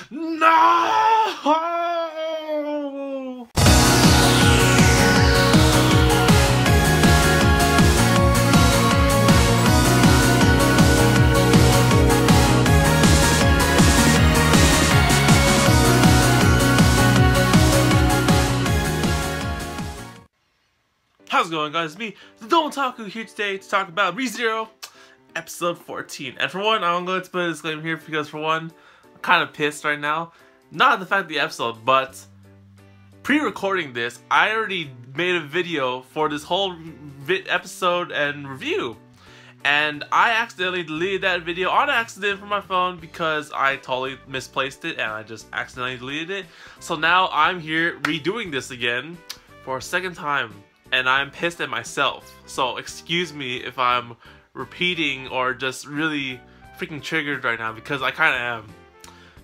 No! How's it going, guys? It's me, the Otaku, here today to talk about ReZero episode 14. And for one, I'm going to put a disclaimer here because for one, I'm kind of pissed right now. Not at the fact of the episode, but pre-recording this, I already made a video for this whole episode and review. And I accidentally deleted that video on accident from my phone because I totally misplaced it and I just accidentally deleted it. So now I'm here redoing this again for a second time. And I'm pissed at myself, so excuse me if I'm repeating or just really freaking triggered right now because I kind of am.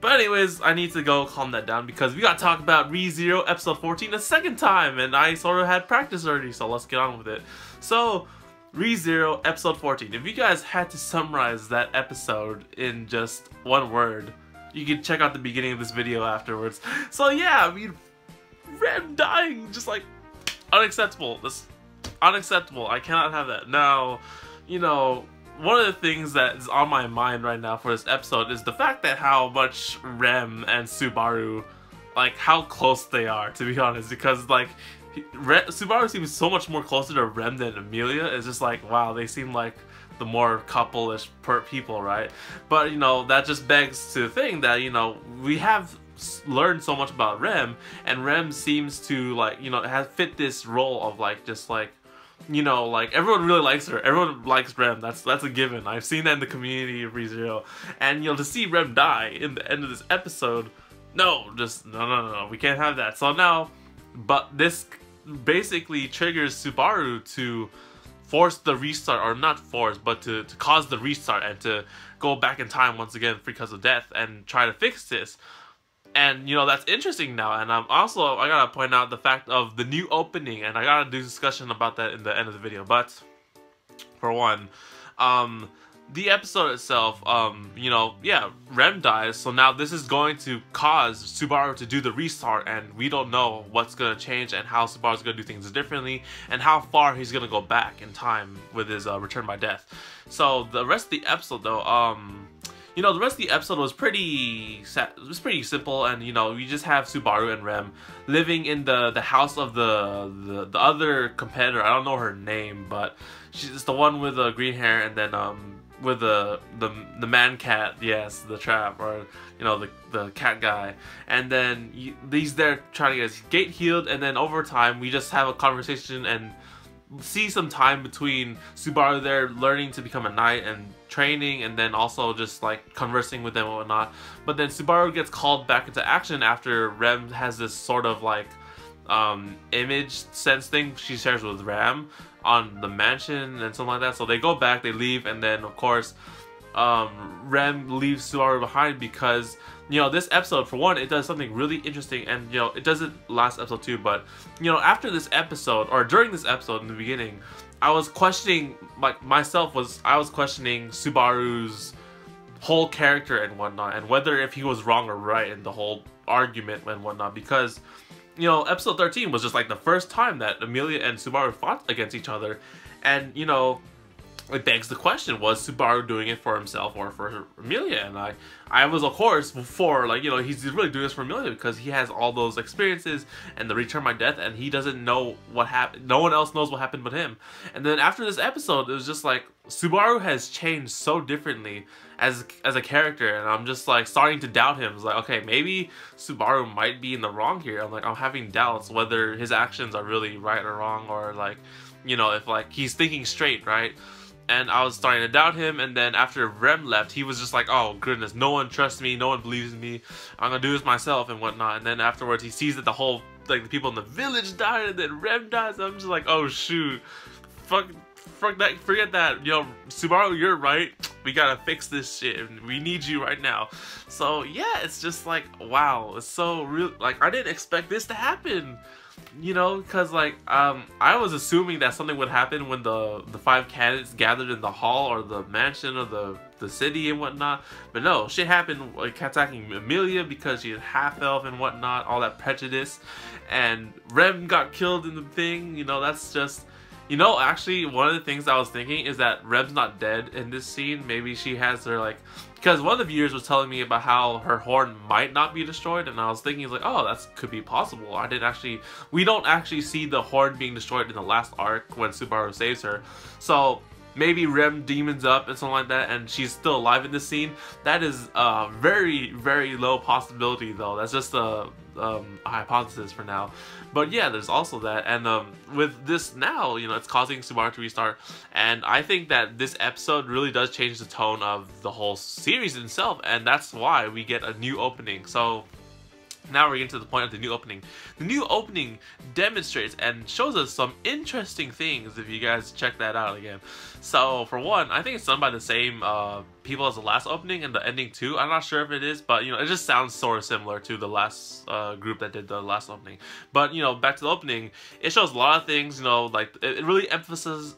But anyways, I need to go calm that down because we gotta talk about ReZero episode 14 a second time, and I sort of had practice already, so let's get on with it. So, ReZero episode 14. If you guys had to summarize that episode in just one word, you can check out the beginning of this video afterwards. So yeah, I mean, REM dying, just like, unacceptable. This unacceptable. I cannot have that. Now, you know, one of the things that is on my mind right now for this episode is the fact that how much REM and Subaru, like how close they are, to be honest, because like Subaru seems so much more closer to REM than Amelia. It's just like, wow, they seem like the more couple-ish people, right? But you know, that just begs to think that, you know, we have learned so much about REM, and REM seems to, like, you know, has fit this role of like, just like, you know, like everyone really likes her, everyone likes REM, that's a given. I've seen that in the community of ReZero, and you know, to see REM die in the end of this episode, no, we can't have that. So now, but this basically triggers Subaru to force the restart, or not force, but to cause the restart and to go back in time once again because of death and try to fix this. And, you know, that's interesting now, and I gotta point out the fact of the new opening, and I gotta do discussion about that in the end of the video. But, for one, the episode itself, you know, yeah, REM dies, so now this is going to cause Subaru to do the restart, and we don't know what's gonna change and how Subaru's gonna do things differently, and how far he's gonna go back in time with his return by death. So, the rest of the episode, though, you know, the rest of the episode was pretty simple, and you know, we just have Subaru and REM living in the house of the other competitor. I don't know her name, but she's the one with the green hair, and then with the man cat, yes, the trap, or you know, the cat guy, and then he's there trying to get his gate healed, and then over time we just have a conversation and see some time between Subaru there learning to become a knight and training, and then also just like conversing with them and whatnot. But then Subaru gets called back into action after REM has this sort of like image sense thing she shares with REM on the mansion and something like that. So they go back, they leave, and then of course REM leaves Subaru behind because, you know, this episode, for one, it does something really interesting, and you know, it does it last episode too, but you know, after this episode, or during this episode in the beginning, I was questioning, like I was questioning Subaru's whole character and whatnot, and whether if he was wrong or right in the whole argument and whatnot, because, you know, episode 13 was just like the first time that Amelia and Subaru fought against each other, and you know, it begs the question, was Subaru doing it for himself or for Amelia? And I was, of course, for, like, you know, he's really doing this for Amelia because he has all those experiences and the return by death, and he doesn't know what happened. No one else knows what happened but him. And then after this episode, it was just like, Subaru has changed so differently as a character, and I'm just like starting to doubt him. It's like, okay, maybe Subaru might be in the wrong here. I'm having doubts whether his actions are really right or wrong, or like, you know, if like he's thinking straight, right? And I was starting to doubt him, and then after REM left, he was just like, oh goodness, no one trusts me, no one believes in me, I'm gonna do this myself and whatnot. And then afterwards he sees that the whole, like, the people in the village died, and then REM dies, and I'm just like, oh shoot, fuck that, forget that, you know, Subaru, you're right, we gotta fix this shit, and we need you right now. So yeah, it's just like, wow, it's so real, like, I didn't expect this to happen. You know, because like I was assuming that something would happen when the 5 candidates gathered in the hall or the mansion or the city and whatnot, but no, shit happened, like attacking Amelia because she's half elf and whatnot, all that prejudice, and Rem got killed in the thing. You know, that's just, you know, actually one of the things I was thinking is that Rem's not dead in this scene. Maybe she has her, like, because one of the viewers was telling me about how her horn might not be destroyed, and I was thinking, like, oh, that could be possible. We don't actually see the horn being destroyed in the last arc when Subaru saves her. So maybe Rem demons up and something like that, and she's still alive in this scene. That is a very, very low possibility, though. That's just a hypothesis for now. But yeah, there's also that, and with this now, you know, it's causing Subaru to restart, and I think that this episode really does change the tone of the whole series itself, and that's why we get a new opening. So now we're getting to the point of the new opening. The new opening demonstrates and shows us some interesting things if you guys check that out again. So for one, I think it's done by the same people as the last opening and the ending too. I'm not sure if it is, but you know, it just sounds sort of similar to the last group that did the last opening. But you know, back to the opening, it shows a lot of things, you know, like it really emphasizes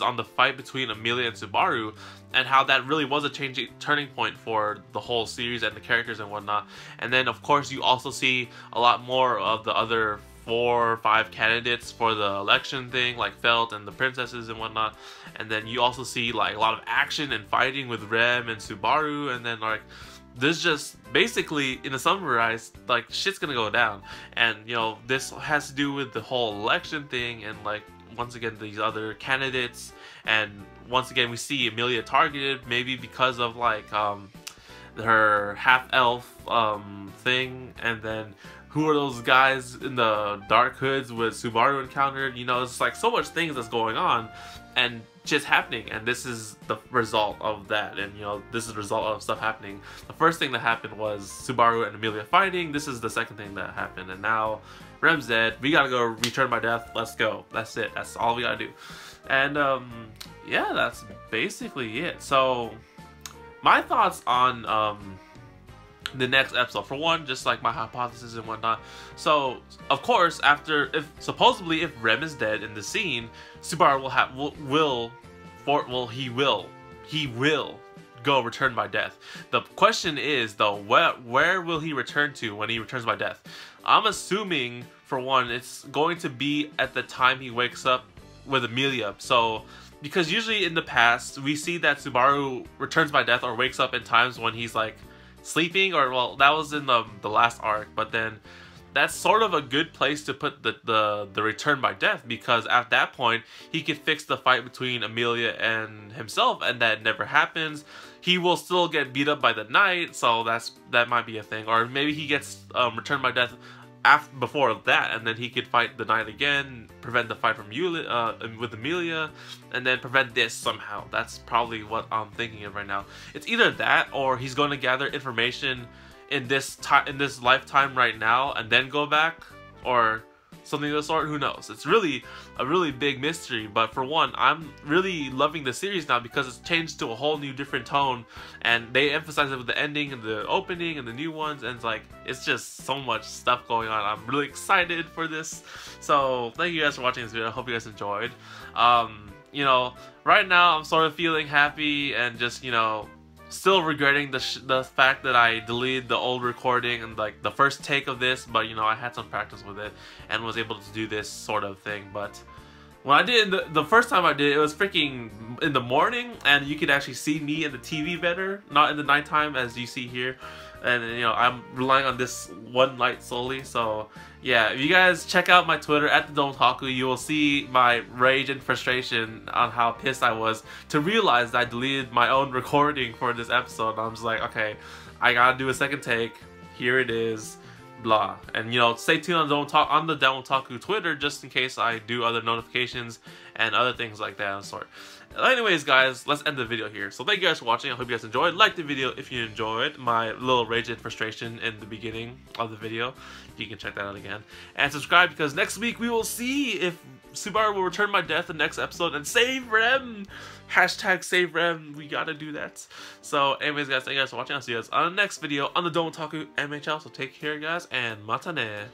on the fight between Amelia and Subaru, and how that really was a turning point for the whole series and the characters and whatnot. And then of course you also see a lot more of the other 4 or 5 candidates for the election thing, like Felt and the princesses and whatnot. And then you also see like a lot of action and fighting with Rem and Subaru, and then like this just basically, in a summarize, like shit's gonna go down. And you know, this has to do with the whole election thing, and like once again these other candidates, and once again we see Amelia targeted, maybe because of like her half-elf thing. And then who are those guys in the dark hoods with Subaru encountered? You know, it's like so much things that's going on and just happening, and this is the result of that. And you know, this is the result of stuff happening. The first thing that happened was Subaru and Amelia fighting. This is the second thing that happened, and now Rem's dead. We gotta go return by death. Let's go. That's it. That's all we gotta do. And yeah, that's basically it. So my thoughts on the next episode, for one, just like my hypothesis and whatnot. So of course, supposedly if Rem is dead in the scene, Subaru he will go return by death. The question is though, where will he return to when he returns by death? I'm assuming, for one, it's going to be at the time he wakes up with Amelia. So because usually in the past we see that Subaru returns by death or wakes up in times when he's like sleeping, or well, that was in the last arc, but then that's sort of a good place to put the return by death, because at that point he could fix the fight between Amelia and himself, and that never happens. He will still get beat up by the knight, so that might be a thing. Or maybe he gets returned by death before that, and then he could fight the knight again, prevent the fight from with Amelia, and then prevent this somehow. That's probably what I'm thinking of right now. It's either that, or he's going to gather information in this lifetime right now and then go back, or something of the sort. Who knows? It's really a really big mystery. But for one, I'm really loving the series now because it's changed to a whole new different tone, and they emphasize it with the ending and the opening and the new ones, and it's like, it's just so much stuff going on. I'm really excited for this. So thank you guys for watching this video. I hope you guys enjoyed. You know, right now I'm sort of feeling happy and just, you know, still regretting the fact that I deleted the old recording and like the first take of this, but you know, I had some practice with it and was able to do this sort of thing. But when I did the first time I did it, was freaking in the morning, and you could actually see me in the TV better, not in the nighttime as you see here. And you know, I'm relying on this one light solely. So yeah, if you guys check out my Twitter at the NOOOO, you will see my rage and frustration on how pissed I was to realize that I deleted my own recording for this episode. I'm just like, okay, I gotta do a second take. Here it is, blah. And you know, stay tuned on the NOOOO Twitter just in case I do other notifications and other things like that of sort. Anyways guys, let's end the video here. So thank you guys for watching. I hope you guys enjoyed. Like the video if you enjoyed my little rage and frustration in the beginning of the video. You can check that out again. And subscribe, because next week we will see if Subaru will return by death in the next episode and save Rem. Hashtag save Rem. We gotta do that. So anyways guys, thank you guys for watching. I'll see you guys on the next video on the NOOOO MHL. So take care guys, and matane.